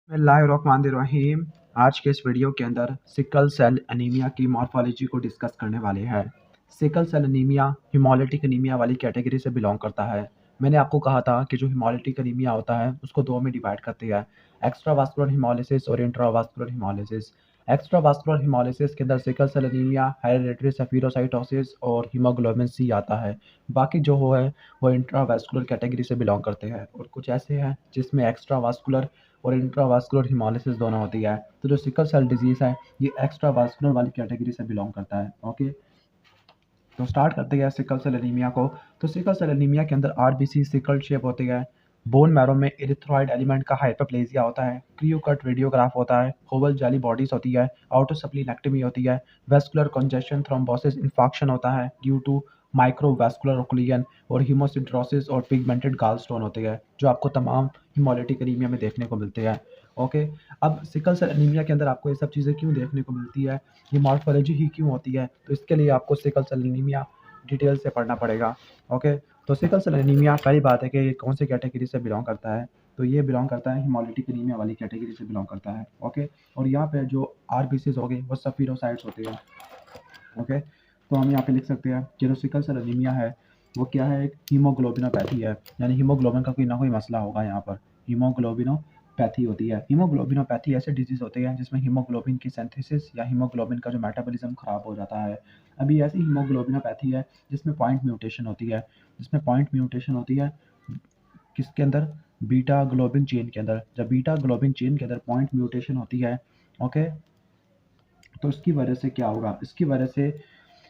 बिस्मिल्लाहिर्रहमानिर्रहीम। आज के इस वीडियो के अंदर सिकल सेल एनीमिया की मॉर्फोलॉजी को डिस्कस करने वाले हैं। Sickle cell anaemia haemolytic anaemia वाली कैटेगरी से बिलोंग करता है। मैंने आपको कहा था कि जो हिमोलिटिक एनीमिया होता है उसको दो में डिवाइड करते हैं, एक्स्ट्रावास्कुलर हिमोलिसिस और इंट्रावास्कुलर हिमोलिसिस। एक्स्ट्रावास्कुलर हिमोलिसिस के अंदर सिकल सेल एनीमिया, हेरेडिटरी सेफिरोसाइटोसिस और हीमोग्लोबिन सी आता है। बाकी जो है वो इंट्रावास्कुलर कैटेगरी से बिलोंग करते हैं और कुछ ऐसे हैं जिसमें एक्स्ट्रावास्कुलर और इंट्रावास्कुलर हिमोलिसिस दोनों होती है। तो जो सिकल सेल डिजीज़ है ये एक्स्ट्रावास्कुलर वाली कैटेगरी से बिलोंग करता है। ओके, तो स्टार्ट करते हैं सिकल सेल एनीमिया को। तो सिकल सेल एनीमिया के अंदर आरबीसी सिकल शेप होती है, बोन मैरो में इरिथ्रॉइड एलिमेंट का हाइपरप्लेजिया होता है, क्रियो कट रेडियोग्राफ होता है, होवल जेली बॉडीज होती है, ऑटोसप्लीनेक्टमी होती है, वेस्कुलर कंजेशन थ्रोम्बोसिस इंफाक्शन होता है ड्यू टू माइक्रोवैस्कुलर ओक्लूजन और हीमोसिड्रोसिस और पिगमेंटेड गॉलस्टोन होते हैं जो आपको तमाम हिमोलिटिक एनीमिया में देखने को मिलते हैं। ओके, अब सिकल सेल एनीमिया के अंदर आपको ये सब चीज़ें क्यों देखने को मिलती है, ये मॉर्फोलॉजी ही क्यों होती है, तो इसके लिए आपको सिकल सेल एनीमिया डिटेल से पढ़ना पड़ेगा। ओके, तो सिकल सेल एनीमिया पहली बात है कि ये कौन सी कैटेगरी से बिलोंग करता है, तो ये बिलोंग करता है हिमोलिटिक एनीमिया वाली कैटेगरी से बिलोंग करता है। ओके, और यहाँ पे जो आरबीसीज हो गए वो सफीरोसाइट्स होते हैं। ओके, तो हम यहाँ पे लिख सकते हैं कि जो सिकल सेल एनीमिया है वो क्या है, एक हीमोग्लोबिनोपैथी है, यानी हीमोग्लोबिन का कोई ना कोई मसला होगा। यहाँ पर हीमोग्लोबिनोपैथी होती है। हीमोग्लोबिनोपैथी ऐसे डिजीज होते हैं जिसमें हीमोग्लोबिन की सिंथेसिस या हीमोग्लोबिन का जो मेटाबॉलिज्म खराब हो जाता है। अभी ऐसी हीमोग्लोबिनोपैथी है जिसमें पॉइंट म्यूटेशन होती है, किसके अंदर, बीटा ग्लोबिन चेन के अंदर। जब बीटा ग्लोबिन चेन के अंदर पॉइंट म्यूटेशन होती है, ओके, तो इसकी वजह से क्या होगा, इसकी वजह से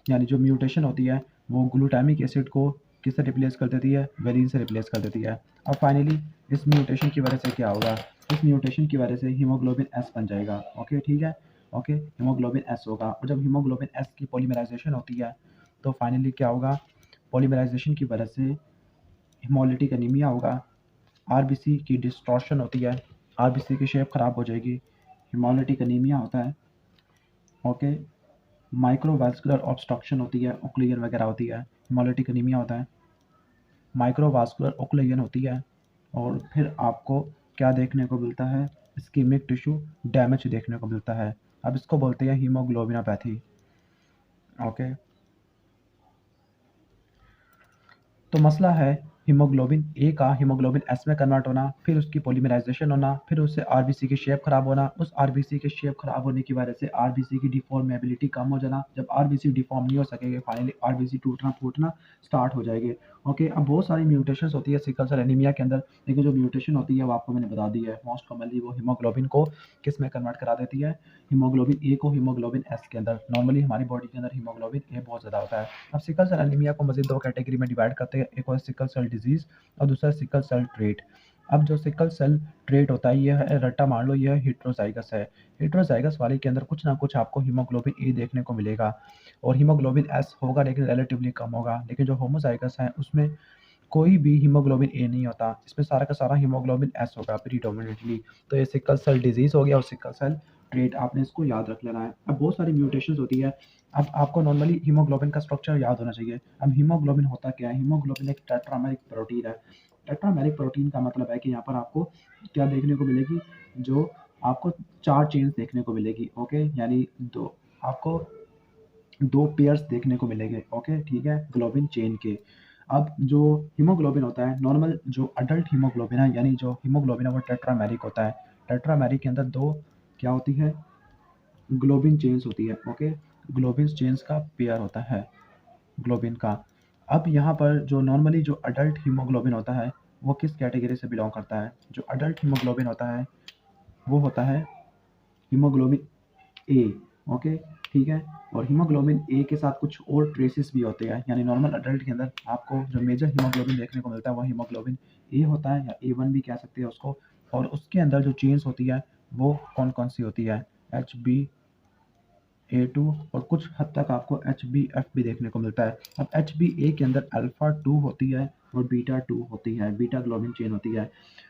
यानी जो म्यूटेशन होती है वो ग्लूटामिक एसिड को किससे रिप्लेस कर देती है, वेलिन से रिप्लेस कर देती है। अब फाइनली इस म्यूटेशन की वजह से क्या होगा, इस म्यूटेशन की वजह से हीमोग्लोबिन एस बन जाएगा। ओके, ठीक है। ओके, हीमोग्लोबिन एस होगा और जब हीमोग्लोबिन एस की पॉलीमराइजेशन होती है तो फाइनली क्या होगा, पॉलीमराइजेशन की वजह से हिमोलिटिक एनीमिया होगा, आरबीसी की डिस्टॉर्शन होती है, आरबीसी की शेप खराब हो जाएगी, हिमोलिटिक एनीमिया होता है। ओके, माइक्रोवास्कुलर ऑब्स्ट्रक्शन होती है, ओक्लूजन वगैरह होती है, हिमोलिटिक एनीमिया होता है, माइक्रोवास्कुलर ओक्लूजन होती है और फिर आपको क्या देखने को मिलता है, इस्कीमिक टिश्यू डैमेज देखने को मिलता है। अब इसको बोलते हैं हीमोग्लोबिनोपैथी। ओके, तो मसला है हीमोग्लोबिन ए का हीमोग्लोबिन एस में कन्वर्ट होना, फिर उसकी पॉलीमराइजेशन होना, फिर उससे आरबीसी की शेप खराब होना, उस आरबीसी की शेप खराब होने की वजह से आरबीसी की डिफॉर्मेबिलिटी कम हो जाना, जब आरबीसी डिफॉर्म नहीं हो सकेंगे फाइनली आरबीसी टूटना फूटना स्टार्ट हो जाएंगे। ओके, अब बहुत सारी म्यूटेशंस होती है सिकल सेल एनीमिया के अंदर, लेकिन जो म्यूटेशन होती है वो आपको मैंने बता दी है। मोस्ट कॉमनली वो हीमोग्लोबिन को किस में कन्वर्ट करा देती है, हीमोग्लोबिन ए को हीमोग्लोबिन एस के अंदर। नॉर्मली हमारी बॉडी के अंदर हीमोग्लोबिन ए बहुत ज़्यादा होता है। अब सिकल सेल एनीमिया को मजीद दो कैटेगरी में डिवाइड करते हैं, एक और सिकल सेल डिजीज और दूसरा सिकल सेल ट्रेट। अब जो सिकल सेल ट्रेट होता है, यह है रट्टा मान लो यह हिट्रोजाइगस है। हिट्रोजाइगस वाले के अंदर कुछ ना कुछ आपको हीमोग्लोबिन ए देखने को मिलेगा और हीमोग्लोबिन एस होगा लेकिन रिलेटिवली कम होगा। लेकिन जो होमोजाइगस है उसमें कोई भी हीमोग्लोबिन ए नहीं होता, इसमें सारा का सारा हीमोग्लोबिन एस होगा प्रीडोमिनेटली। तो ये सिकल सेल डिजीज हो गया और सिकल सेल ट्रेट, आपने इसको याद रख लेना है। अब बहुत सारी म्यूटेशंस होती है। अब आपको नॉर्मली हीमोग्लोबिन का स्ट्रक्चर याद होना चाहिए। अब हीमोग्लोबिन होता क्या है, हीमोग्लोबिन एक टेट्रामेरिक प्रोटीन है। टेट्रामेरिक प्रोटीन का मतलब है कि यहाँ पर आपको क्या देखने को मिलेगी, जो आपको चार चेन्स देखने को मिलेगी। ओके, यानी दो आपको दो पेयर्स देखने को मिलेंगे। ओके, ठीक है, ग्लोबिन चेन के। अब जो हीमोग्लोबिन होता है, नॉर्मल जो अडल्ट हीमोग्लोबिन है, यानी जो हीमोग्लोबिन है वो टेट्रामेरिक होता है। टेट्रामेरिक के अंदर दो क्या होती है, ग्लोबिन चेन्स होती है। ओके, ग्लोबिन चेन्स का पेयर होता है ग्लोबिन का। अब यहाँ पर जो नॉर्मली जो अडल्ट हीमोग्लोबिन होता है वो किस कैटेगरी से बिलोंग करता है, जो अडल्ट हीमोग्लोबिन होता है वो होता है हीमोग्लोबिन ए। ओके, ठीक है, और हीमोग्लोबिन ए के साथ कुछ और ट्रेसेस भी होते हैं, यानी नॉर्मल अडल्ट के अंदर आपको जो मेजर हीमोग्लोबिन देखने को मिलता है वो हीमोग्लोबिन ए होता है या ए1 भी कह सकते हैं उसको। और उसके अंदर जो चेन्स होती है वो कौन कौन सी होती है, एच बी ए टू और कुछ हद तक आपको एच बी एफ भी देखने को मिलता है। अब एच बी ए के अंदर अल्फ़ा टू होती है और बीटा टू होती है, बीटा ग्लोबिन चेन होती है।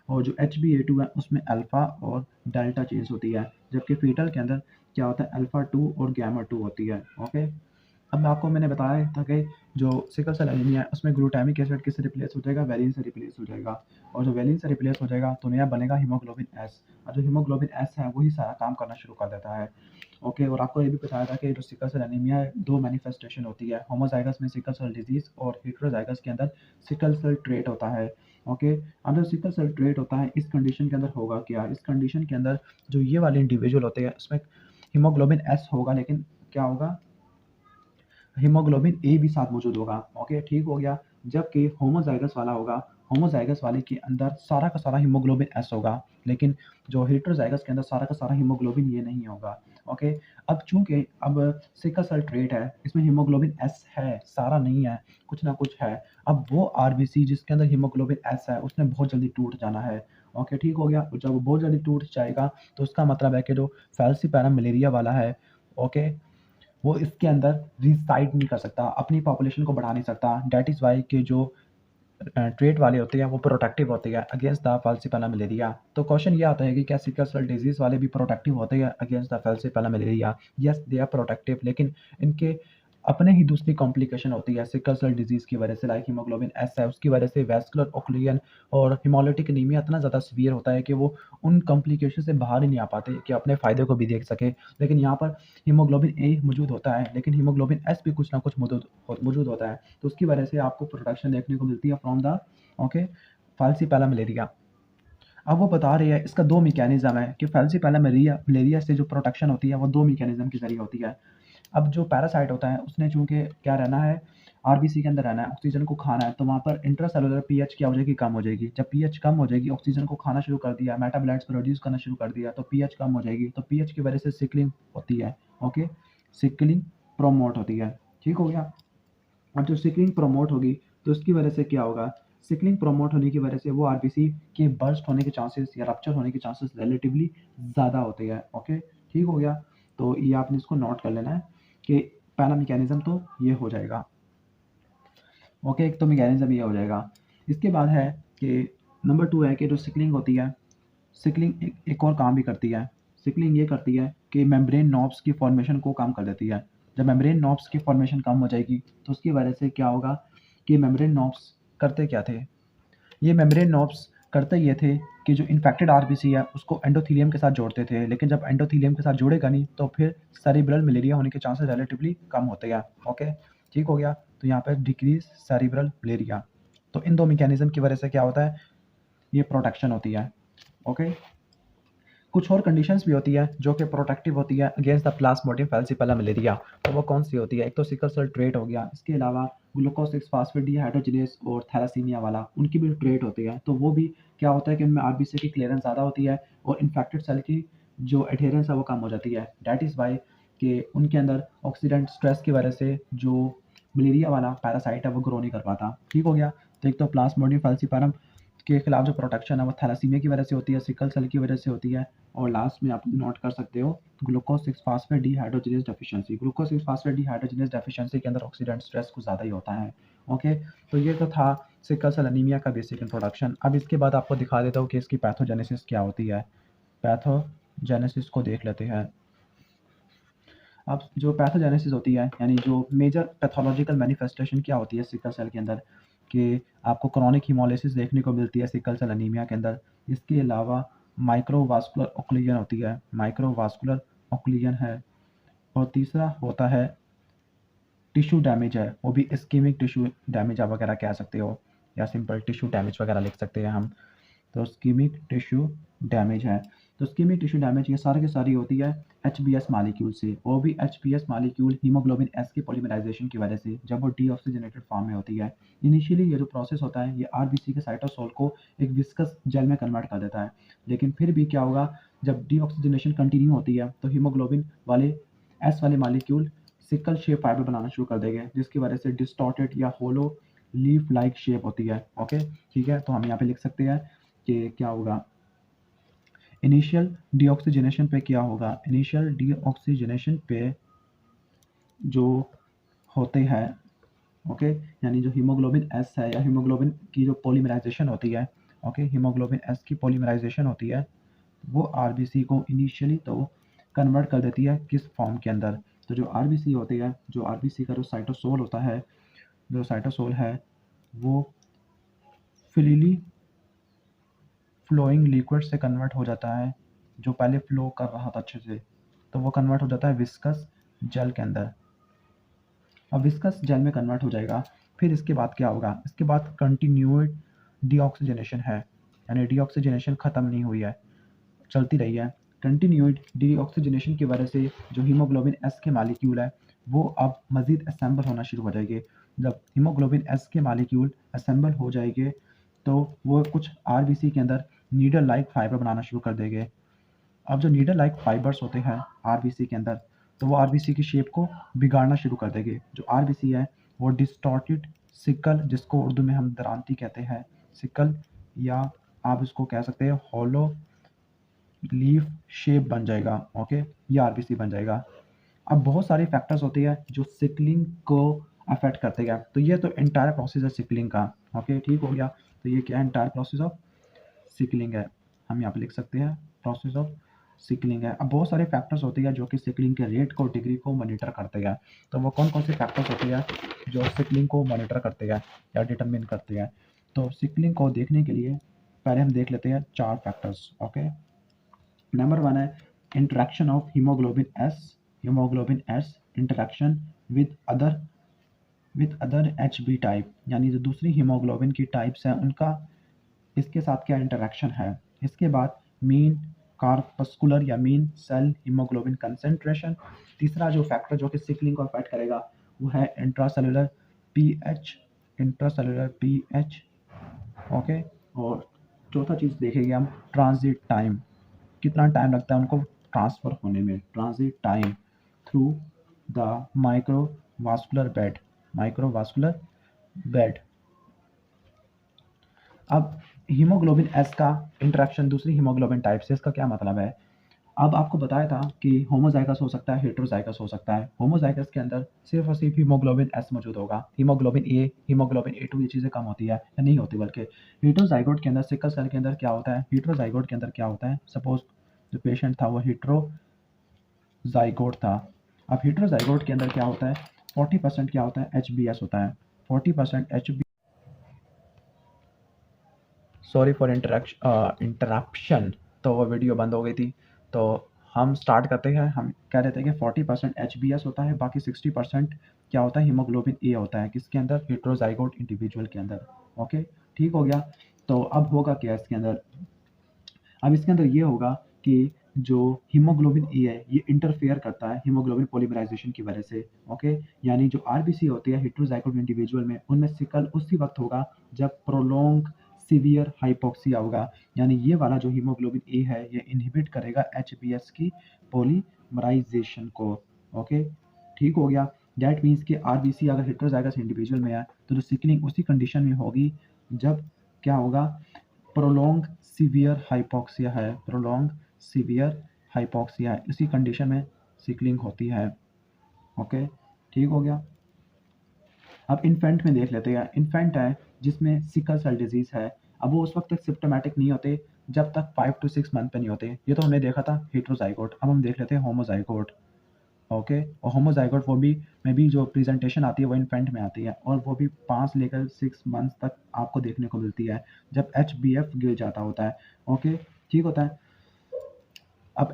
और जो एच बी ए टू है उसमें अल्फ़ा और डेल्टा चेन्स होती है, जबकि फीटल के अंदर क्या होता है, अल्फ़ा टू और गैमा टू होती है। ओके, अब मैंने बताया था कि जो सिकल सेल एनीमिया है उसमें ग्लूटामिक एसिड किससे रिप्लेस हो जाएगा, वैलिन से रिप्लेस हो जाएगा, और जो वैलिन से रिप्लेस हो जाएगा तो नया बनेगा हीमोग्लोबिन एस, और जो हीमोग्लोबिन एस है वही सारा काम करना शुरू कर देता है। ओके, और आपको ये भी बताया था कि जो सिकल सेल एनीमिया है दो मैनिफेस्टेशन होती है, होमोजाइगस में सिकल सेल डिजीज और हेटेरोजाइगस के अंदर सिकल सेल ट्रेट होता है। ओके, अब जो सिकल सेल ट्रेट होता है इस कंडीशन के अंदर होगा क्या, इस कंडीशन के अंदर जो ये वाले इंडिविजुअल होते हैं उसमें हीमोग्लोबिन एस होगा, लेकिन क्या होगा, हीमोग्लोबिन ए भी साथ मौजूद होगा। ओके, ठीक हो गया। जबकि होमोजाइगस वाला होगा, होमोजाइगस वाले के अंदर सारा का सारा हीमोग्लोबिन एस होगा, लेकिन जो हेटेरोजाइगस के अंदर सारा का सारा हीमोग्लोबिन ये नहीं होगा। ओके, अब चूंकि अब सिकल सेल ट्रेट है इसमें हीमोग्लोबिन एस है, सारा नहीं है, कुछ ना कुछ है। अब वो आरबीसी जिसके अंदर हीमोग्लोबिन एस है उसने बहुत जल्दी टूट जाना है। ओके, ठीक हो गया। जब वो बहुत जल्दी टूट जाएगा तो उसका मतलब है कि जो फैल्सीपैरम मलेरिया वाला है, ओके, वो इसके अंदर रिसाइड नहीं कर सकता, अपनी पॉपुलेशन को बढ़ा नहीं सकता। डेट इज़ वाई के जो ट्रेट वाले होते हैं वो प्रोटेक्टिव होते हैं अगेंस्ट द फैल्सीपैला मलेरिया। तो क्वेश्चन ये आता है कि क्या सिकल सेल डिजीज वाले भी प्रोटेक्टिव होते हैं against the falciparum malaria? Yes, they are protective, लेकिन इनके अपने ही दूसरी कॉम्प्लिकेशन होती है सिकल सेल डिजीज की वजह से, लाइक हीमोग्लोबिन एस है उसकी वजह से वैस्कुलर ऑक्लूजन और हिमोलिटिक एनीमिया इतना ज़्यादा सीवियर होता है कि वो उन कॉम्प्लिकेशन से बाहर ही नहीं आ पाते कि अपने फ़ायदे को भी देख सके। लेकिन यहाँ पर हीमोग्लोबिन ए मौजूद होता है, लेकिन हीमोग्लोबिन एस भी कुछ ना कुछ मौजूद होता है, तो उसकी वजह से आपको प्रोटेक्शन देखने को मिलती है फ्रॉम द, ओके, फैल्सीपैला मलेरिया। अब वो बता रही है इसका दो मैकेनिज्म है कि फैल्सीपैला मलेरिया से जो प्रोटेक्शन होती है वो दो मैकेनिज्म के जरिए होती है। अब जो पैरासाइट होता है उसने चूंकि क्या रहना है, आरबीसी के अंदर रहना है, ऑक्सीजन को खाना है, तो वहाँ पर इंट्रासेलुलर पीएच क्या हो जाएगी, कम हो जाएगी। जब पीएच कम हो जाएगी, ऑक्सीजन को खाना शुरू कर दिया, मेटाबोलाइट्स प्रोड्यूस करना शुरू कर दिया, तो पीएच कम हो जाएगी, तो पीएच की वजह से सिकलिंग होती है। ओके, सिकलिंग प्रमोट होती है। ठीक हो गया। अब जो सिकलिंग प्रमोट होगी तो उसकी वजह से क्या होगा, सिकलिंग प्रमोट होने की वजह से वो आरबीसी के बर्स्ट होने के चांसेस या रप्चर होने के चांसेस रिलेटिवली ज़्यादा होते हैं। ओके, ठीक हो गया। तो ये आपने इसको नोट कर लेना है कि पहला मैकेनिज्म तो ये हो जाएगा। ओके, एक तो मैकेनिज्म ये हो जाएगा। इसके बाद है कि नंबर 2 है कि जो सिकलिंग होती है, सिकलिंग एक और काम भी करती है। सिकलिंग ये करती है कि मेम्ब्रेन नॉब्स की फॉर्मेशन को कम कर देती है। जब मेम्ब्रेन नॉब्स की फॉर्मेशन कम हो जाएगी तो उसकी वजह से क्या होगा कि मेम्ब्रेन नॉब्स करते क्या थे, ये मेम्ब्रेन नॉब्स करते ये थे कि जो इन्फेक्टेड आरबीसी है उसको एंडोथेलियम के साथ जोड़ते थे, लेकिन जब एंडोथेलियम के साथ जोड़ेगा नहीं तो फिर सेरिब्रल मलेरिया होने के चांसेस रिलेटिवली कम होते हैं। ओके, ठीक हो गया। तो यहाँ पर डिक्रीज सेरिब्रल मलेरिया। तो इन दो मैकेनिज्म की वजह से क्या होता है, ये प्रोटेक्शन होती है। ओके, कुछ और कंडीशंस भी होती है जो कि प्रोटेक्टिव होती है अगेंस्ट द प्लाज्मोडियम फैल्सीपैला मलेरिया। तो वो कौन सी होती है, एक तो सिकल सेल ट्रेट हो गया, इसके अलावा ग्लूकोज 6 फास्फेट डिहाइड्रोजिनेज और थैलासीमिया वाला, उनकी भी ट्रेट होती है। तो वो भी क्या होता है कि उनमें आरबीसी की क्लियरेंस ज़्यादा होती है और इन्फेक्टेड सेल की जो एडहेरेंस है वो कम हो जाती है। डैट इज़ वाई कि उनके अंदर ऑक्सीडेंट स्ट्रेस की वजह से जो मलेरिया वाला पैरासाइट है वो ग्रो नहीं कर पाता। ठीक हो गया। तो एक तो प्लाज्मोडियम फैल्सीपैरम के खिलाफ जो प्रोटेक्शन है वो थैलासीमिया की वजह से होती है, सिकल सेल की वजह से होती है, और लास्ट में आप नोट कर सकते हो glucose 6 phosphate dehydrogenase deficiency. Glucose 6 phosphate dehydrogenase deficiency के अंदर ऑक्सीडेंट स्ट्रेस कुछ ज़्यादा ही होता है। ओके, तो ये तो था सिकल सेल एनीमिया का बेसिक इंट्रोडक्शन। अब इसके बाद आपको दिखा देता हूँ कि इसकी पैथोजेनेसिस क्या होती है। पैथोजेनेसिस को देख लेते हैं। अब जो पैथोजेनेसिस होती है यानी जो मेजर पैथोलॉजिकल मैनिफेस्टेशन क्या होती है सिकल सेल के अंदर, कि आपको क्रॉनिक हीमोलिसिस देखने को मिलती है सिकल सेल एनीमिया के अंदर। इसके अलावा माइक्रोवास्कुलर ऑक्लूजन होती है, माइक्रोवास्कुलर ऑक्लूजन है, और तीसरा होता है टिश्यू डैमेज है, वो भी इस्कीमिक टिश्यू डैमेज आप वगैरह कह सकते हो, या सिंपल टिश्यू डैमेज वगैरह लिख सकते हैं हम। तो इस्कीमिक टिश्यू डैमेज है। तो इस्कीमिक टिश्यू डैमेज ये सारी की सारी होती है एच मालिक्यूल से, वो भी एच मालिक्यूल हीमोग्लोबिन एस के पॉलीमराइजेशन की वजह से, जब वो डीऑक्सीजनेटेड फॉर्म में होती है। इनिशियली ये जो प्रोसेस होता है ये आरबीसी के साइटोसोल को एक विस्कस जेल में कन्वर्ट कर देता है, लेकिन फिर भी क्या होगा, जब डीऑक्सीजनेशन कंटिन्यू होती है तो हीमोग्लोबिन वाले एस वाले मालिक्यूल सिकल शेप फाइबर बनाना शुरू कर देंगे, जिसकी वजह से डिस्टॉर्टेड या होलो लीफ लाइक शेप होती है। ओके, ठीक है। तो हम यहाँ पे लिख सकते हैं कि क्या होगा, इनिशियल डीऑक्सीजनेशन पे क्या होगा, इनिशियल डीऑक्सीजनेशन पे जो होते हैं, ओके, यानी जो हीमोग्लोबिन एस है या हीमोग्लोबिन की जो पॉलीमराइजेशन होती है, ओके, हीमोग्लोबिन एस की पॉलीमराइजेशन होती है, वो आरबीसी को इनिशियली तो कन्वर्ट कर देती है किस फॉर्म के अंदर, तो जो आरबीसी होती है, जो आरबीसी का जो साइटोसोल होता है, जो साइटोसोल है वो फ्रीली फ्लोइंग लिक्विड से कन्वर्ट हो जाता है। जो पहले फ्लो कर रहा था अच्छे से, तो वो कन्वर्ट हो जाता है विस्कस जेल के अंदर। अब विस्कस जेल में कन्वर्ट हो जाएगा। फिर इसके बाद क्या होगा, इसके बाद कंटिन्यूड डीऑक्सीजनेशन है, यानी डीऑक्सीजनेशन ख़त्म नहीं हुई है, चलती रही है। कंटिन्यूड डीऑक्सीजनेशन की वजह से जो हीमोग्लोबिन एस के मालिक्यूल है वो अब मज़ीद असेंबल होना शुरू हो जाएंगे। जब हीमोग्लोबिन एस के मालिक्यूल असेंबल हो जाएंगे तो वो कुछ आरबीसी के अंदर नीडल लाइक फाइबर बनाना शुरू कर देंगे। अब जो नीडल लाइक फाइबर्स होते हैं आरबीसी के अंदर, तो वो आरबीसी की शेप को बिगाड़ना शुरू कर देंगे। जो आरबीसी है वो डिस्टॉर्टेड सिकल, जिसको उर्दू में हम दरांती कहते हैं, सिकल, या आप इसको कह सकते हैं हॉलो लीफ शेप बन जाएगा। ओके, ये आरबीसी बन जाएगा। अब बहुत सारे फैक्टर्स होते हैं जो सिकलिंग को अफेक्ट करते हैं। तो ये तो एंटायर प्रोसेस है सिकलिंग का। ओके, ठीक हो गया। तो ये क्या है, एंटायर प्रोसेस ऑफ सिकलिंग है। हम यहाँ पे लिख सकते हैं प्रोसेस ऑफ सिकलिंग है। अब बहुत सारे फैक्टर्स होते हैं जो कि सिकलिंग के रेट को, डिग्री को मॉनिटर करते हैं। तो वो कौन कौन से फैक्टर्स होते हैं जो सिकलिंग को मॉनिटर करते हैं या डिटरमिन करते हैं। तो सिकलिंग को देखने के लिए पहले हम देख लेते हैं 4 फैक्टर्स। ओके, नंबर 1 है interaction of haemoglobin S interaction with other H B type, यानी जो दूसरी हीमोग्लोबिन की टाइप्स हैं उनका इसके साथ क्या इंटरेक्शन है। इसके बाद मीन कार्पस्कुलर या मीन सेल हीमोग्लोबिन कंसेंट्रेशन। तीसरा जो फैक्टर जो कि सिकलिंग को अफेक्ट करेगा वो है इंट्रासेलुलर पीएच। ओके, और चौथा चीज़ देखेंगे हम ट्रांजिट टाइम, कितना टाइम लगता है उनको ट्रांसफ़र होने में, transit time through the microvascular bed. अब हीमोग्लोबिन एस का इंटरेक्शन दूसरी हीमोग्लोबिन टाइप से, इसका क्या मतलब है। अब आपको बताया था कि होमोजाइगस हो सकता है, हेटेरोजाइगस हो सकता है। होमोजाइगस के अंदर सिर्फ और सिर्फ हीमोग्लोबिन एस मौजूद होगा, हीमोग्लोबिन ए, हीमोग्लोबिन ए2 ये चीज़ें कम होती है या नहीं होती। बल्कि हेटेरोजाइगोट के अंदर, सिकल सेल के अंदर क्या होता है, हेटेरोजाइगोट के अंदर क्या होता है, सपोज जो पेशेंट था वो हेटेरोजाइगोट था। अब हेटेरोजाइगोट के अंदर क्या होता है, 40% क्या होता है, एच होता है। 40% एच, सॉरी फॉर इंटरप्शन, तो वो वीडियो बंद हो गई थी। तो हम स्टार्ट करते हैं। हम कह रहे थे कि 40% एच होता है, बाकी 60% क्या होता है, हीमोग्लोबिन ए होता है, किसके अंदर, हेटेरोजाइगोट इंडिविजुअल के अंदर। ओके, ठीक हो गया। तो अब होगा क्या इसके अंदर, अब इसके अंदर ये होगा कि जो हीमोग्लोबिन ए है ये इंटरफेयर करता है हीमोग्लोबिन पॉलीमराइजेशन की वजह से। ओके, यानी जो आरबीसी होती है हेटेरोजाइगोट इंडिविजुअल में, उनमें सिकल उसी वक्त होगा जब प्रोलोंग सीवियर हाइपोक्सिया होगा। यानी ये वाला जो हीमोग्लोबिन ए है ये इनहिबिट करेगा एच की पॉलीमराइजेशन को। ओके, ठीक हो गया। दैट मीन्स कि आरबीसी अगर हेटेरोजाइगस इंडिविजुअल में है तो जो सिकलिंग उसी कंडीशन में होगी जब क्या होगा, प्रोलोंग सीवियर हाइपोक्सिया है, प्रोलोंग सीवियर हाइपोक्सिया है, इसी कंडीशन में सिकलिंग होती है। ओके, ठीक हो गया। अब इन्फेंट में देख लेते हैं। इन्फेंट है जिसमें सिकल सेल डिजीज़ है। अब वो उस वक्त तक सिम्टोमेटिक नहीं होते जब तक 5 to 6 मंथ पे नहीं होते। ये तो हमने देखा था हेटेरोजाइगोट। अब हम देख लेते हैं होमोजाइगोट। ओके, और होमोजाइगोट वो भी में भी जो प्रेजेंटेशन आती है वो इन्फेंट में आती है, और वो भी 5 लेकर 6 मंथ तक आपको देखने को मिलती है जब गिर जाता होता है। ओके, ठीक होता है। अब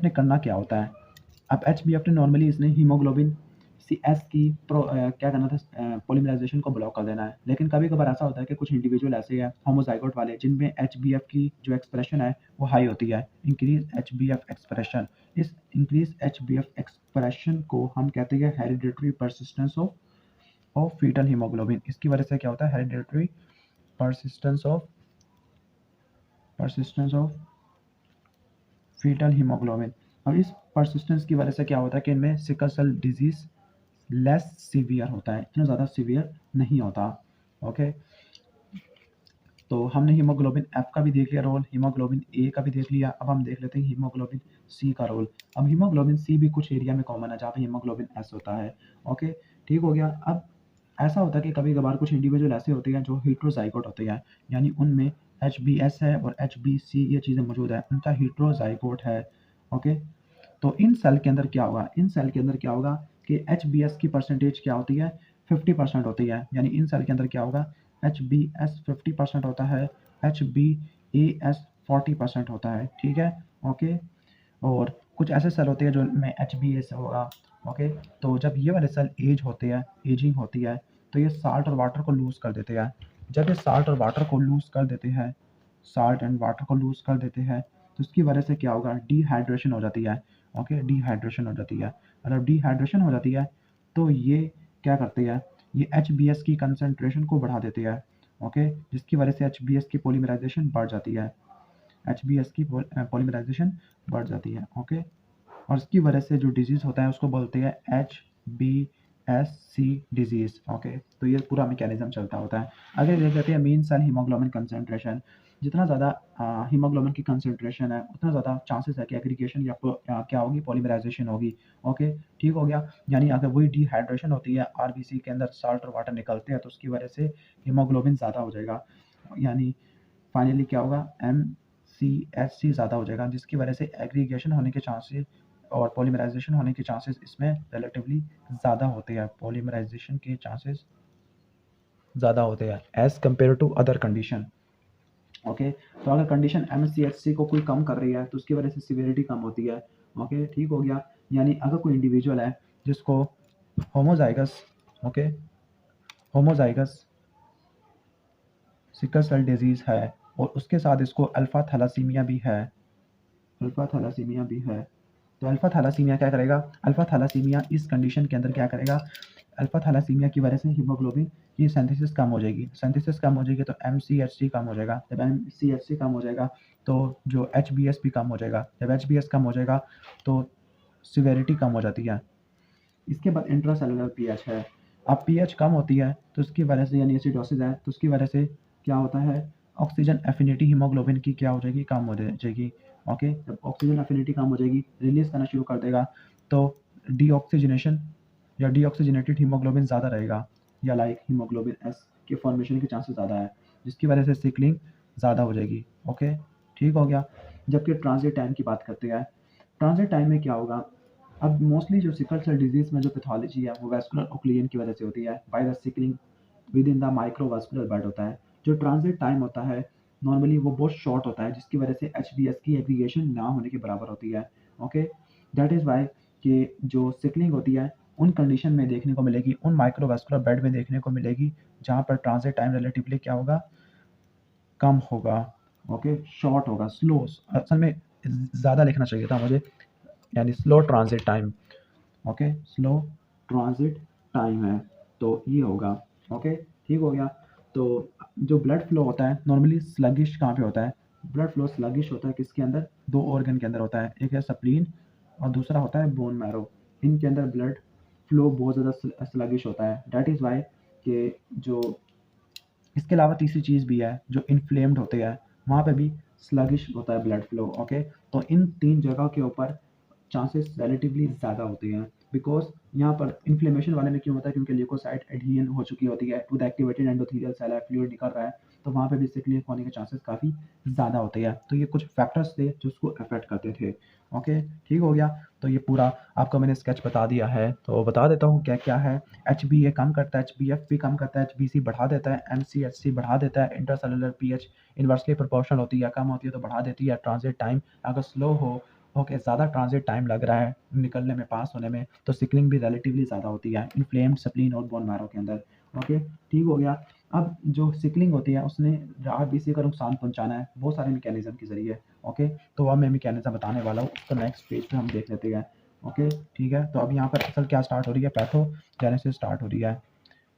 ने करना क्या होता है, अब ने नॉर्मली इसने हीमोग्लोबिन सी एस की क्या करना था, पॉलीमराइजेशन को ब्लॉक कर देना है। लेकिन कभी कभार ऐसा होता है कि कुछ इंडिविजुअल ऐसे हैं होमोजाइगोट वाले जिनमें की जो एक्सप्रेशन है वो हाई होती है, इंक्रीज एक्सप्रेशन। इस इंक्रीज एक्सप्रेशन को हम कहते हैं hereditary persistence of foetal haemoglobin. इसकी वजह से क्या होता है, hereditary persistence of foetal haemoglobin. अब इस परसिस्टेंस की वजह से क्या होता है कि इनमें sickle cell disease less severe होता है, इतना ज़्यादा सीवियर नहीं होता। ओके, तो हमने हीमोग्लोबिन एफ का भी देख लिया रोल, हीमोग्लोबिन ए का भी देख लिया। अब हम देख लेते हैं हीमोग्लोबिन सी का रोल। अब हीमोग्लोबिन सी भी कुछ एरिया में कॉमन है जहाँ पे हीमोग्लोबिन एस होता है। ओके, ठीक हो गया। अब ऐसा होता है कि कभी कभार कुछ इंडिविजुअल ऐसे होते हैं जो हेटेरोजाइगोट होते हैं, यानी उनमें एच है और एच ये चीज़ें मौजूद है, उनका हेटेरोजाइगोट है। ओके, तो इन सेल के अंदर क्या होगा, इन सेल के अंदर क्या होगा कि HbS की परसेंटेज क्या होती है, 50% होती है। यानी इन सेल के अंदर क्या होगा, HbS 50% होता है, HbAS 40% होता है, ठीक है, ओके। और कुछ ऐसे सेल होते हैं जो में HbA होगा, ओके। तो जब ये वाले सेल एज होते हैं, एजिंग होती है, तो ये साल्ट और वाटर को लूज़ कर देते हैं। जब ये साल्ट और वाटर को लूज़ कर देते हैं, साल्ट एंड वाटर को लूज़ कर देते हैं, तो इसकी वजह से क्या होगा, डिहाइड्रेशन हो जाती है, ओके, डिहाइड्रेशन हो जाती है। अगर डिहाइड्रेशन हो जाती है तो ये क्या करते हैं, ये HbS की कंसंट्रेशन को बढ़ा देती है, ओके, जिसकी वजह से HbS की पॉलीमराइजेशन बढ़ जाती है, HbS की पॉलीमराइजेशन बढ़ जाती है, ओके। और इसकी वजह से जो डिजीज़ होता है उसको बोलते हैं HbSC डिजीज़, ओके। तो ये पूरा मैकेनिज्म चलता होता है। आगे देख लेते हैं मीन सेल हीमोग्लोबिन कंसंट्रेशन। जितना ज़्यादा हीमोग्लोबिन की कंसंट्रेशन है उतना ज़्यादा चांसेस है कि एग्रीगेशन या क्या होगी, पॉलीमराइजेशन होगी, ओके, ठीक हो गया। यानी अगर वही डिहाइड्रेशन होती है, आरबीसी के अंदर साल्ट और वाटर निकलते हैं, तो उसकी वजह से हीमोग्लोबिन ज़्यादा हो जाएगा। यानी फाइनली क्या होगा, MCSC ज़्यादा हो जाएगा, जिसकी वजह से एग्रीगेशन होने के चांसेस और पॉलीमराइजेशन होने के चांसेस इसमें रिलेटिवली ज़्यादा होते हैं, पॉलीमराइजेशन के चांसेस ज़्यादा होते हैं as compare to other condition, okay. तो अगर कंडीशन MCSC को कोई कम कर रही है तो उसकी वजह से सिवियरिटी कम होती है, ओके, ठीक हो गया। यानी अगर कोई इंडिविजुअल है जिसको homozygous, okay, homozygous sickle cell disease है और उसके साथ इसको अल्फा थैलासीमिया भी है, अल्फा थैलासीमिया भी है, तो अल्फा थैलासीमिया क्या करेगा, अल्फा थैलासीमिया इस कंडीशन के अंदर क्या करेगा, अल्फा थैलासीमिया की वजह से हीमोग्लोबिन की सिंथेसिस कम हो जाएगी, सिंथेसिस कम हो जाएगी तो MCHC कम हो जाएगा, जब MCHC कम हो जाएगा तो जो HbS भी कम हो जाएगा, जब HbS कम हो जाएगा तो सिवेरिटी कम हो जाती है। इसके बाद इंट्रासेलुलर पीएच है। अब पीएच कम होती है तो उसकी वजह से, यानी एसिडोसिस है तो उसकी वजह से क्या होता है, ऑक्सीजन एफिनिटी हीमोग्लोबिन की क्या हो जाएगी, कम हो जाएगी, ओके। जब ऑक्सीजन एफिनिटी कम हो जाएगी, रिलीज करना शुरू कर देगा, तो डीऑक्सीजनेशन या डीऑक्सीजनेटेड हीमोग्लोबिन ज़्यादा रहेगा, या लाइक हीमोग्लोबिन एस के फॉर्मेशन के चांसेस ज़्यादा है, जिसकी वजह से सिकलिंग ज़्यादा हो जाएगी, ओके, ठीक हो गया। जबकि ट्रांजिट टाइम की बात करते हैं, ट्रांजिट टाइम में क्या होगा, अब मोस्टली जो सिकल सेल डिजीज़ में जो पैथोलॉजी है वो वैस्कुलर ऑक्लूजन की वजह से होती है, by the sickling with in the microvascular bed होता है। जो ट्रांजिट टाइम होता है नॉर्मली वो बहुत शॉर्ट होता है, जिसकी वजह से HbS की एग्रीगेशन ना होने के बराबर होती है, ओके। दैट इज़ वाई कि जो सिकलिंग होती है उन कंडीशन में देखने को मिलेगी, उन माइक्रोवास्कुलर बेड में देखने को मिलेगी जहाँ पर ट्रांजिट टाइम रिलेटिवली क्या होगा, कम होगा, ओके, शॉर्ट होगा, स्लो, असल में ज़्यादा लिखना चाहिए था मुझे, यानी slow transit time, okay, slow transit time है, तो ये होगा, ओके, ठीक हो गया। तो जो ब्लड फ्लो होता है नॉर्मली स्लगिश कहाँ पे होता है, ब्लड फ्लो स्लगिश होता है किसके अंदर, दो ऑर्गन के अंदर होता है, एक है स्प्लीन और दूसरा होता है बोन मैरो। इनके अंदर ब्लड फ्लो बहुत ज़्यादा स्लगिश होता है, डैट इज़ वाई कि जो इसके अलावा तीसरी चीज़ भी है, जो इन्फ्लेम्ड होते हैं वहाँ पे भी स्लगिश होता है ब्लड फ्लो, ओके। तो इन तीन जगह के ऊपर चांसेस रिलेटिवली ज़्यादा होते हैं, बिकॉज यहाँ पर इन्फ्लेमेशन वाले में क्यों होता है, क्योंकि ल्यूकोसाइट एडहियन हो चुकी होती है to the activated endothelial cell है, फ्लूइड निकल रहा है, तो वहाँ पे भी सिकलिंग होने के चांसेस काफ़ी ज़्यादा होते हैं। तो ये कुछ फैक्टर्स थे जो उसको अफेक्ट करते थे, ओके, ठीक हो गया। तो ये पूरा आपको मैंने स्केच बता दिया है, तो बता देता हूँ क्या क्या है। HbA कम करता है, HbF भी कम करता है, HbC बढ़ा देता है, MCHC बढ़ा देता है, इंटरसेलुलर पीएच इन्वर्सली प्रोपोर्शनल होती है, कम होती है तो बढ़ा देती है। ट्रांजिट टाइम अगर स्लो हो, ओके, ज़्यादा ट्रांजिट टाइम लग रहा है निकलने में, पास होने में, तो सिकलिंग भी रिलेटिवली ज़्यादा होती है इन्फ्लेम्ड स्प्लीन और बोन मैरो के अंदर, ओके, ठीक हो गया। अब जो सिकलिंग होती है उसने आरबीसी का नुकसान पहुंचाना है बहुत सारे मैकेनिज्म के ज़रिए, ओके। तो अब मैं मैकेनिज्म बताने वाला हूँ, उसको नेक्स्ट पेज पे हम देख लेते हैं, ओके, ठीक है। तो अब यहाँ पर असल क्या स्टार्ट हो रही है, पैथोजेनेसिस स्टार्ट हो रही है।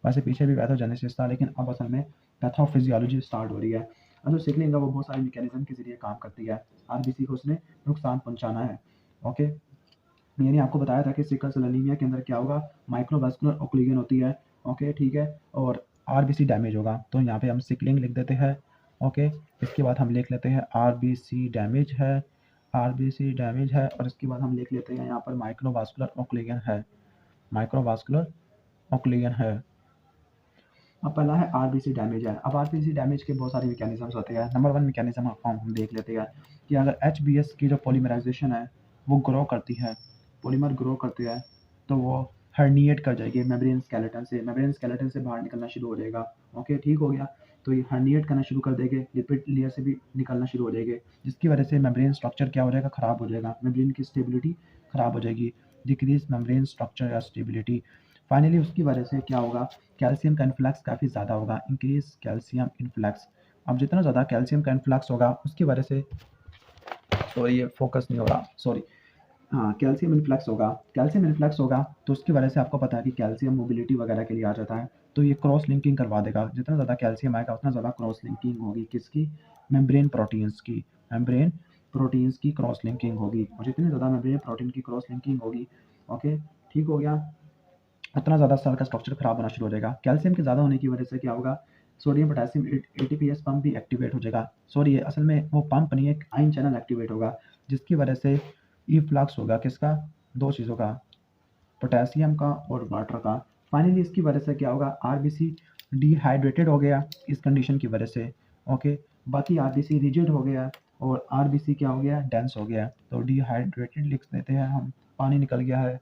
वैसे पीछे भी पैथोजेनेसिस था, लेकिन अब असल में पैथोफिजियोलॉजी स्टार्ट हो रही है। अब जो सिकलिंग है वो बहुत सारे मैकेनिज्म के ज़रिए काम करती है, आरबीसी को उसने नुकसान पहुंचाना है, ओके। मैंने आपको बताया था कि सिकल सेल एनीमिया के अंदर क्या होगा, माइक्रोवास्कुलर ऑक्लूजन होती है, ओके, ठीक है, और आरबीसी डैमेज होगा। तो यहाँ पे हम सिकलिंग लिख देते हैं, ओके। इसके बाद हम लिख लेते हैं आरबीसी डैमेज है, आरबीसी डैमेज है, और इसके बाद हम लिख लेते हैं यहाँ पर माइक्रोवास्कुलर ऑक्लूजन है, माइक्रोवास्कुलर ऑक्लूजन है। अब पहला है आरबीसी डैमेज है। अब आरबीसी डैमेज के बहुत सारे मैकेनिज्म्स होते हैं। नंबर वन मैकेनिज्म हम देख लेते हैं कि अगर HbS की जो पॉलीमराइजेशन है वो ग्रो करती है, पॉलीमर ग्रो करती है, तो वो हर्निएट कर जाएगी मेम्ब्रेन स्केलेटन से बाहर निकलना शुरू हो जाएगा। ओके, ठीक हो गया। तो ये हर्निएट करना शुरू कर देंगे, लिपिड लेयर से भी निकलना शुरू हो जाएंगे, जिसकी वजह से मेम्ब्रेन स्ट्रक्चर क्या हो जाएगा, खराब हो जाएगा, मेम्ब्रेन की स्टेबिलिटी खराब हो जाएगी, डिक्रीज मेम्ब्रेन स्ट्रक्चर या स्टेबिलिटी। फाइनली उसकी वजह से क्या होगा, कैल्शियम का इन्फ्लक्स काफ़ी ज़्यादा होगा, इंक्रीज कैल्शियम इन्फ्लक्स। अब जितना ज़्यादा कैल्शियम का इन्फ्लक्स होगा उसकी वजह से, सॉरी ये फोकस नहीं हो रहा, सॉरी, हाँ, कैल्शियम इन्फ्लक्स होगा तो उसकी वजह से आपको पता है कि कैल्शियम मोबिलिटी वगैरह के लिए आ जाता है, तो ये क्रॉस लिंकिंग करवा देगा। जितना ज़्यादा कैल्शियम आएगा उतना ज़्यादा क्रॉस लिंकिंग होगी, किसकी, मेम्ब्रेन प्रोटीन्स की क्रॉस लिंकिंग होगी, और जितनी ज़्यादा मेम्ब्रेन प्रोटीन की क्रॉस लिंकिंग होगी, ओके, ठीक हो गया, उतना ज़्यादा सेल का स्ट्रक्चर खराब होना शुरू हो जाएगा। कैल्शियम के ज़्यादा होने की वजह से क्या होगा, सोडियम पोटेशियम एटीपीएस पंप भी एक्टिवेट हो जाएगा। सॉरी, ये असल में वो पंप नहीं है, एक आयन चैनल एक्टिवेट होगा, जिसकी वजह से इफ्लक्स होगा किसका, दो चीज़ों का, पोटेशियम का और वाटर का। फाइनली इसकी वजह से क्या होगा, आरबीसी डिहाइड्रेटेड हो गया इस कंडीशन की वजह से। ओके, बाकी आरबीसी रिजिड हो गया और आरबीसी क्या हो गया, डेंस हो गया। तो डिहाइड्रेटेड लिख देते हैं हम, पानी निकल गया है,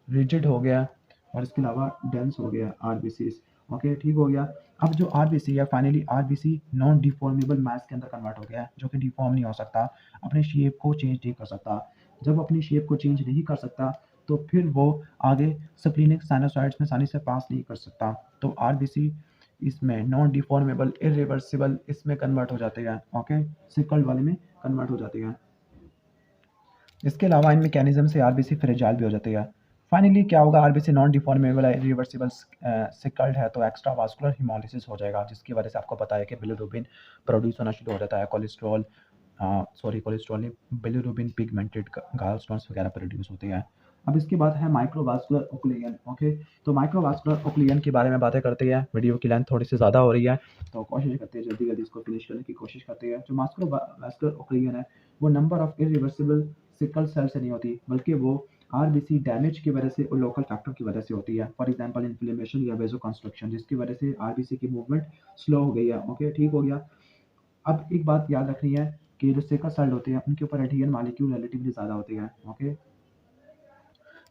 रिजिड हो गया और इसके अलावा डेंस हो गया आरबीसी। ओके, ठीक हो गया। अब जो आरबीसी है, फाइनली आरबीसी नॉन डिफॉर्मेबल मास के अंदर कन्वर्ट हो गया है, जो कि डिफॉर्म नहीं हो सकता, अपने शेप को चेंज नहीं कर सकता। जब अपनी शेप को चेंज नहीं कर सकता तो फिर वो आगे स्प्लीनिक साइनोसॉइड्स में आसानी से पास नहीं कर सकता। तो आरबीसी इसमें नॉन डिफॉर्मेबल इरिवर्सिबल इसमें कन्वर्ट हो जाते हैं। ओके, सिकल्ड वाले में कन्वर्ट हो जाते हैं। इसके अलावा इन मैकेनिज्म से आरबीसी फ्रेजाइल भी हो जाती है। फाइनली क्या होगा, RBC non deformable reversible sickled है तो एक्स्ट्रा वास्कुलर हिमोलिसिस हो जाएगा, जिसकी वजह से आपको पता है कि बिलिरुबिन प्रोड्यूस होना शुरू हो जाता है, कोलेस्ट्रॉल नहीं, बिलिरुबिन पिगमेंटेड गॉलस्टोन्स वगैरह प्रोड्यूस होते हैं। अब इसके बाद है माइक्रोवास्कुलर ओक्लूजन। ओके, तो माइक्रोवास्कुलर ओक्लूजन के बारे में बातें करते हैं। वीडियो की लेंथ थोड़ी सी ज़्यादा हो रही है तो कोशिश करते हैं जल्दी जल्दी इसको फिनिश करने की कोशिश करते हैं। जो माइक्रोवास्कुलर ओक्लूजन है वो number of irreversible sickle cell से नहीं होती, बल्कि वो आरबीसी डैमेज की वजह से और लोकल फैक्टर की वजह से होती है। फॉर एग्जांपल इन्फ्लेमेशन या वेजो कंस्ट्रक्शन, जिसकी वजह से आरबीसी की मूवमेंट स्लो हो गई है। ओके, ठीक हो गया। अब एक बात याद रखनी है कि जो सिकल सेल होते हैं उनके ऊपर एडहेरेंट मॉलिक्यूल रिलेटिवली ज़्यादा होते हैं। ओके,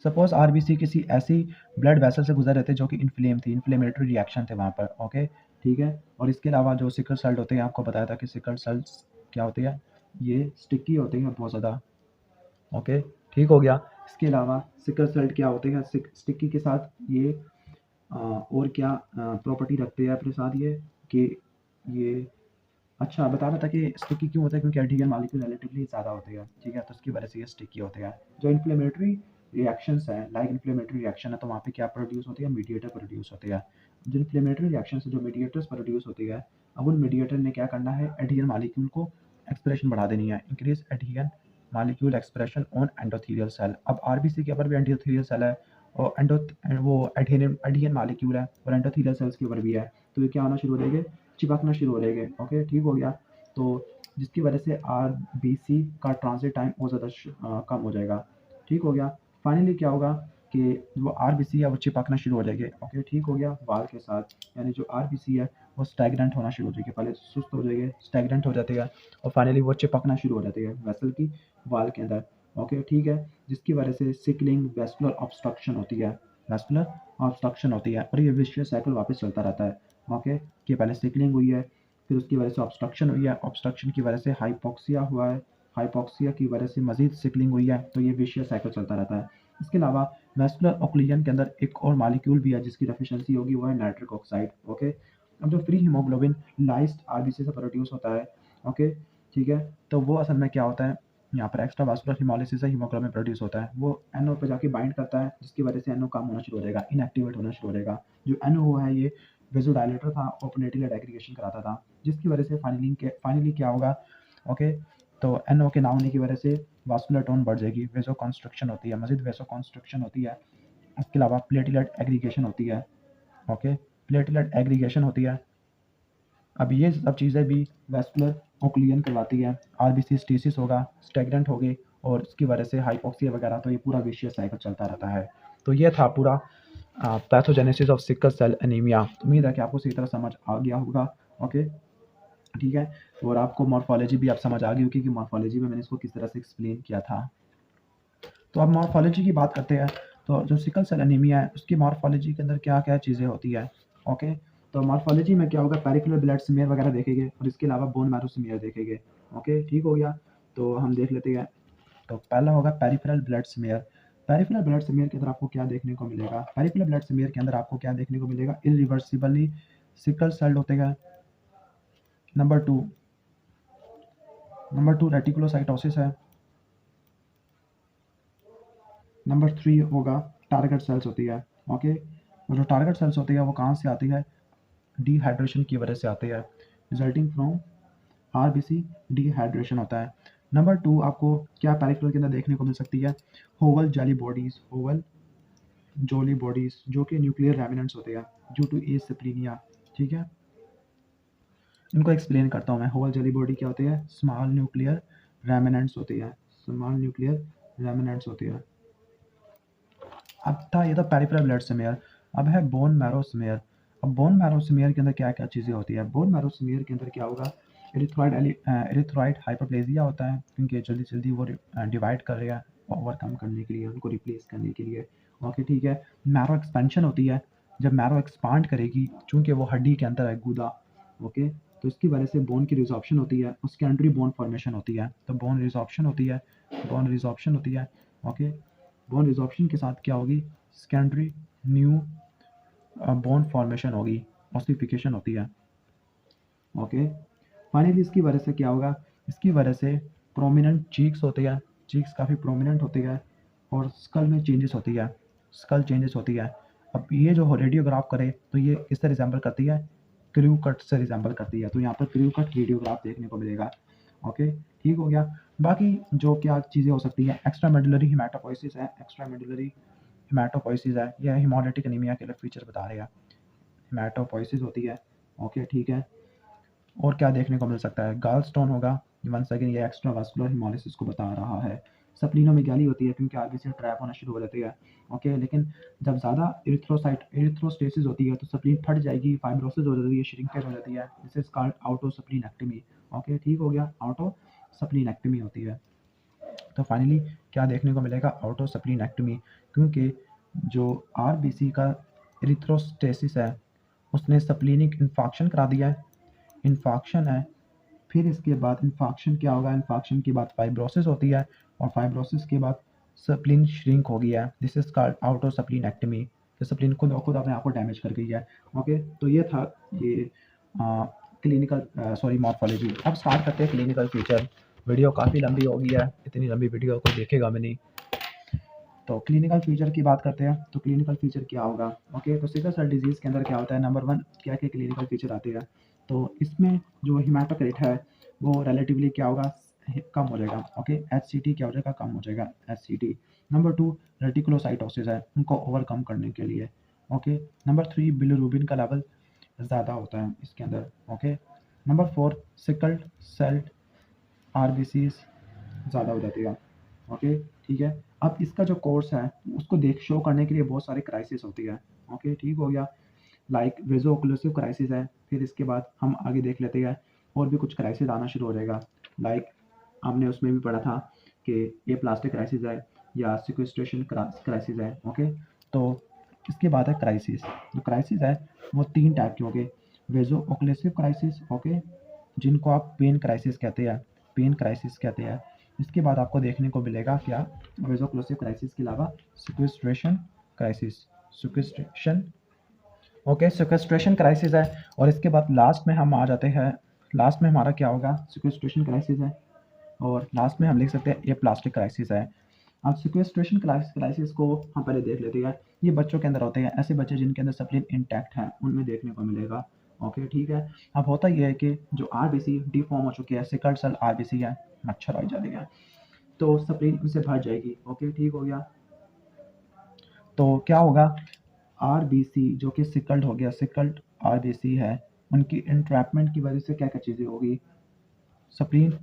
सपोज आरबीसी किसी ऐसी ब्लड वेसल से गुजर रहे थे जो कि इन्फ्लेम थी, इन्फ्लेमेटरी रिएक्शन थे वहाँ पर। ओके, ठीक है। और इसके अलावा जो सिकल सेल होते हैं, आपको बताया था कि सिकल सेल्स क्या होते हैं, ये स्टिकी होते हैं बहुत ज़्यादा। ओके, ठीक हो गया। इसके अलावा सिकल सेल क्या होते हैं, स्टिकी के साथ ये और क्या प्रॉपर्टी रखते हैं अपने साथ, ये कि ये, अच्छा बता रहा था कि स्टिकी क्यों होता है, क्योंकि एडहेरेंट मॉलिक्यूल रिलेटिवली ज़्यादा होते हैं, ठीक है, तो उसकी वजह से ये स्टिकी होते हैं। जो इन्फ्लेमेटरी रिएक्शंस हैं, लाइक इन्फ्लेमेटरी रिएक्शन है तो वहाँ पे क्या प्रोड्यूस होती है, मीडिएटर प्रोड्यूस होते हैं। जो इन्फ्लेमेटरी रिएक्शन से जो मीडिएटर्स प्रोड्यूस होती है, अब उन मीडिएटर ने क्या करना है, एडहेरेंट मॉलिक्यूल को एक्सप्रेशन बढ़ा देनी है, increase adherent molecule expression on endothelial cell. अब आरबीसी के ऊपर भी एंडोथेलियल सेल है और वो एडहेरेंट मॉलिक्यूल है और एंडोथेलियल सेल्स के ऊपर भी है, तो ये क्या होना शुरू हो जाएंगे, चिपकना शुरू हो जाएंगे। ओके, ठीक हो गया। तो जिसकी वजह से आरबीसी का ट्रांजिट टाइम बहुत ज़्यादा कम हो जाएगा। ठीक हो गया। फाइनली क्या होगा कि वो आरबीसी है वो चिपकना शुरू हो जाएंगे। ओके, ठीक हो गया, वाल के साथ, यानी जो आरबीसी है वो स्टैग्नेंट होना शुरू हो जाएगी, पहले सुस्त हो जाएंगे, स्टैग्नेंट हो जाते हैं और फाइनली वो चिपकना शुरू हो जाती है वेसल की वाल के अंदर। ओके, ठीक है, जिसकी वजह से सिकलिंग वेस्कुलर ऑब्स्ट्रक्शन होती है, वेस्कुलर ऑब्स्ट्रक्शन होती है और ये विशियस साइकिल वापस चलता रहता है। ओके, कि पहले सिकलिंग हुई है, फिर उसकी वजह से ऑब्स्ट्रक्शन हुई है, ऑब्स्ट्रक्शन की वजह से हाइपोक्सिया हुआ है, हाइपोक्सिया की वजह से मजीद सिकलिंग हुई है, तो ये विशियस साइकिल चलता रहता है। इसके अलावा वेस्कुलर ऑक्लूजन के अंदर एक और मॉलिक्यूल भी है जिसकी डेफिशिएंसी होगी, वो है नाइट्रिक ऑक्साइड। ओके, अब जो फ्री हीमोग्लोबिन लाइस्ड आरबीसी से प्रोड्यूस होता है, ओके, ठीक है, तो वो असल में क्या होता है, यहाँ पर एक्स्ट्रा वास्कुलर हिमोलिसिस से हीमोग्लोबिन प्रोड्यूस होता है, वो एनओ पे जाके बाइंड करता है, जिसकी वजह से एनओ कम होना शुरू हो जाएगा, इनएक्टिवेट होना शुरू हो जाएगा। जो एनओ है ये वेसोडायलेटर था और प्लेटलेट एग्रीगेशन कराता था, जिसकी वजह से फाइनली क्या होगा, ओके, तो एनओ के ना होने की वजह से वास्कुलर टोन बढ़ जाएगी, वेसो कंस्ट्रक्शन होती है, मजीद वेसो कंस्ट्रक्शन होती है। इसके अलावा प्लेटलेट एग्रीगेशन होती है। ओके, प्लेटलेट एग्रीगेशन होती है। अब ये सब चीज़ें भी वेस्कुलर ऑक्लूजन करवाती है, आरबीसी स्टेसिस होगा, स्टैग्नेंट होगी और इसकी वजह से हाइपोक्सिया वगैरह, तो ये पूरा विशियस साइकिल चलता रहता है। तो ये था पूरा pathogenesis of sickle cell anaemia. उम्मीद है कि आपको सही तरह समझ आ गया होगा। ओके, ठीक है, और आपको मॉर्फोलॉजी भी आप समझ आ गई होगी कि मॉर्फोलॉजी में मैंने इसको किस तरह से एक्सप्लेन किया था। तो अब मॉर्फोलॉजी की बात करते हैं। तो जो सिकल सेल एनीमिया है उसकी मॉर्फोलॉजी के अंदर क्या क्या चीज़ें होती है। ओके, तो मॉर्फोलॉजी में क्या होगा, पेरिकुलर ब्लड स्मीयर वगैरह देखेंगे और इसके अलावा बोन मैरो स्मीयर देखेंगे। ओके, ठीक हो गया। तो हम देख लेते हैं। तो पहला होगा peripheral blood smear. Peripheral blood smear के अंदर आपको क्या देखने को मिलेगा, पेरिफेरल ब्लड स्मीयर के अंदर आपको क्या देखने को मिलेगा, इरिवर्सिबली सिकल सेल होते हैं। नंबर टू रेटिकुलोसाइटोसिस है। नंबर 3 होगा टारगेट सेल्स होती है। ओके, और जो टारगेट सेल्स होती है वो कहाँ से आती है, डिहाइड्रेशन की वजह से आती है, रिजल्टिंग फ्रॉम आरबीसी डिहाइड्रेशन होता है। नंबर 2 आपको क्या पेरिफेरल के अंदर देखने को मिल सकती है, होवल जेली बॉडीज, होवल जोली बॉडीज जो कि न्यूक्लियर रेमिनेंट्स होते हैं ड्यू टू एसिप्लिनिया। ठीक है, इनको एक्सप्लेन करता हूँ मैं। होवल जेली बॉडी क्या होती है, स्मॉल न्यूक्लियर रेमिनेंट्स होती है, स्मॉल न्यूक्लियर रेमिनेंट्स होती है। अब था ये तो पेरिफेरल ब्लड स्मीयर। अब है बोन मैरो स्मीयर। अब बोन मैरो स्मीयर के अंदर क्या क्या चीज़ें होती है, बोन मैरो स्मीयर के अंदर क्या होगा, एरिथ्रॉइड हाइपरप्लेजिया होता है, क्योंकि जल्दी जल्दी वो डिवाइड कर रहे हैं ओवरकम करने के लिए, उनको रिप्लेस करने के लिए। ओके, ठीक है। मैरो एक्सपेंशन होती है, जब मैरो एक्सपांड करेगी, चूंकि वो हड्डी के अंदर है, गूदा। ओके, तो इसकी वजह से बोन की रिजॉर्प्शन होती है, उसके अंदर ही बोन फॉर्मेशन होती है, तो बोन रिजॉर्प्शन होती है, बोन रिजॉर्प्शन होती है। ओके, बोन रिजॉर्प्शन के साथ क्या होगी, सेकेंडरी न्यू बोन फॉर्मेशन होगी, ऑसिफिकेशन होती है। ओके, फाइनली इसकी वजह से क्या होगा, इसकी वजह से प्रोमिनेंट चीक्स होती है, चीक्स काफ़ी प्रोमिनेंट होती है, और स्कल में चेंजेस होती है, स्कल चेंजेस होती है। अब ये जो रेडियोग्राफ करे तो ये किससे रिजेंबल करती है, क्रू कट से रिजेंबल करती है, तो यहाँ पर क्रू कट रेडियोग्राफ देखने को मिलेगा। ओके, ठीक हो गया। बाकी जो क्या चीज़ें हो सकती हैं, एक्स्ट्रा मेडुलरी हिमेटोपोइसिस है, एक्स्ट्रा मेडुलरी हिमेटोपोइसिस है, यह हिमोलिटिक एनीमिया के अलग फीचर बता रहे हैं, हिमेटोपोइसिस होती है। ओके, ठीक है। और क्या देखने को मिल सकता है, गाल स्टोन होगा, वंस अगेन ये एक्स्ट्रा वास्कुलर हिमोलिसिस को बता रहा है। सप्लीनो में गैली होती है, क्योंकि आरबीसी ट्रैप होना शुरू हो जाती है। ओके, लेकिन जब ज़्यादा इरिथ्रोस्टेसिस होती है तो सप्लीन फट जाएगी, फाइब्रोसिस हो जाती है, श्रिंकेज हो जाती है, दिस इज कॉल्ड आउटोसप्लीनेक्टमी। ओके, ठीक हो गया, आउटोसप्लीनेक्टमी होती है। तो फाइनली क्या देखने को मिलेगा, आउटोसप्लीनेक्टमी, क्योंकि जो आरबीसी का एरिथ्रोस्टेसिस है उसने सप्लीनिक इन्फाक्शन करा दिया है, इन्फाक्शन है। फिर इसके बाद इन्फाक्शन क्या होगा, इन्फाक्शन के बाद फाइब्रोसिस होती है, और फाइब्रोसिस के बाद सप्लीन श्रिंक हो गया है, दिस इज कॉल्ड आउटोसप्लीनेक्टमी। तो सप्लीन खुद खुद अपने आप को डैमेज कर गई है। ओके, तो ये था ये क्लिनिकल सॉरी मॉर्फोलॉजी। अब स्टार्ट करते हैं क्लिनिकल फीचर। वीडियो काफ़ी लंबी हो गई है, इतनी लंबी वीडियो को देखेगा मैं नहीं। तो क्लिनिकल फीचर की बात करते हैं, तो क्लिनिकल फीचर क्या होगा। ओके, तो सिकल सेल डिजीज़ के अंदर क्या होता है, नंबर 1 क्या क्या क्लिनिकल फीचर आते हैं। तो इसमें जो हिमेटोक्रिट है वो रिलेटिवली क्या होगा, कम हो जाएगा। ओके, एचसीटी क्या हो जाएगा, कम हो जाएगा, एचसीटी। नंबर 2 रेटिकुलोसाइटोसिस है, उनको ओवरकम करने के लिए। ओके, नंबर 3 बिलिरुबिन का लेवल ज़्यादा होता है इसके अंदर। Okay, number 4 sickled cell RBCs ज़्यादा हो जाती है। ओके, ठीक है। अब इसका जो कोर्स है उसको देख शो करने के लिए बहुत सारी क्राइसिस होती है। ओके, ठीक हो गया। लाइक वेजो ओक्लूसिव क्राइसिस है, फिर इसके बाद हम आगे देख लेते हैं, और भी कुछ क्राइसिस आना शुरू हो जाएगा। लाइक हमने उसमें भी पढ़ा था कि ये प्लास्टिक क्राइसिस है या सिक्वेस्ट्रेशन क्राइसिस है। ओके, तो इसके बाद है क्राइसिस। जो क्राइसिस है वो 3 टाइप के हो गए, वेजो ओक्लूसिव क्राइसिस, ओके, जिनको आप पेन क्राइसिस कहते हैं, पेन क्राइसिस कहते हैं। इसके बाद आपको देखने को मिलेगा क्या, वेजोक्लूसिव क्राइसिस के अलावा sequestration crisis, sequestration. Okay, sequestration crisis है। और इसके बाद लास्ट में हम आ जाते हैं, लास्ट में हमारा क्या होगा, सिक्वेस्ट्रेशन क्राइसिस है, और लास्ट में हम लिख सकते हैं ये प्लास्टिक क्राइसिस है। अब सिक्वेस्ट्रेशन क्राइसिस को हम पहले देख लेते हैं। ये बच्चों के अंदर होते हैं, ऐसे बच्चे जिनके अंदर सप्लीन इंटैक्ट है उनमें देखने को मिलेगा। ओके, ठीक है। अब होता ये है कि जो आरबीसी डिफॉर्म हो चुकी है, सिकल्ड सेल आरबीसी है, मच्छर आ जाएगा, तो सप्लीन उनसे भर जाएगी। ओके, ठीक हो गया। तो क्या होगा, आरबीसी जो कि सिकल्ड हो गया, सिकल्ड आरबीसी है, उनकी इंट्रैपमेंट की वजह से क्या क्या चीज़ें होगी, सप्लीन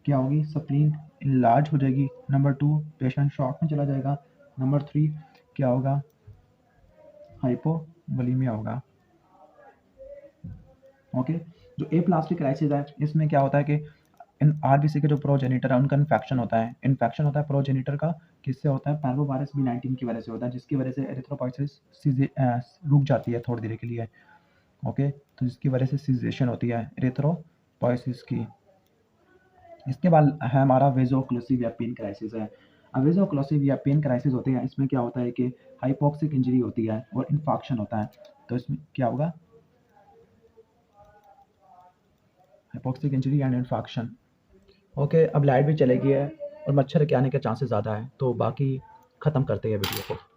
क्या होगी, सप्लीन इनलार्ज हो जाएगी। नंबर 2 पेशेंट शॉक में चला जाएगा। नंबर 3 क्या होगा, हाइपोवोलीमिया होगा। ओके, जो ए प्लास्टिक क्राइसिस है इसमें क्या होता है कि इन आरबीसी के जो प्रोजेनिटर है उनका इन्फेक्शन होता है। इन्फेक्शन होता है प्रोजेनिटर का, किससे होता है? पैरवोवायरस B19 की वजह से होता है, जिसकी वजह से एरिथ्रोपोइसिस रुक जाती है थोड़ी देर के लिए। ओके, तो जिसकी वजह से सीजेशन होती है एरिथ्रोपोइसिस की। इसके बाद है हमारा वेजोक्लूसिव या पेन क्राइसिस है। अब वेजोक्लूसिव या पेन क्राइसिस होते हैं, इसमें क्या होता है कि हाइपोक्सिक इंजरी होती है और इन्फेक्शन होता है। तो इसमें क्या होगा? Hypoxic injury and infection. Okay, अब लाइट भी चली गई है और मच्छर के आने के चांसेस ज़्यादा है, तो बाकी ख़त्म करते हैं वीडियो को।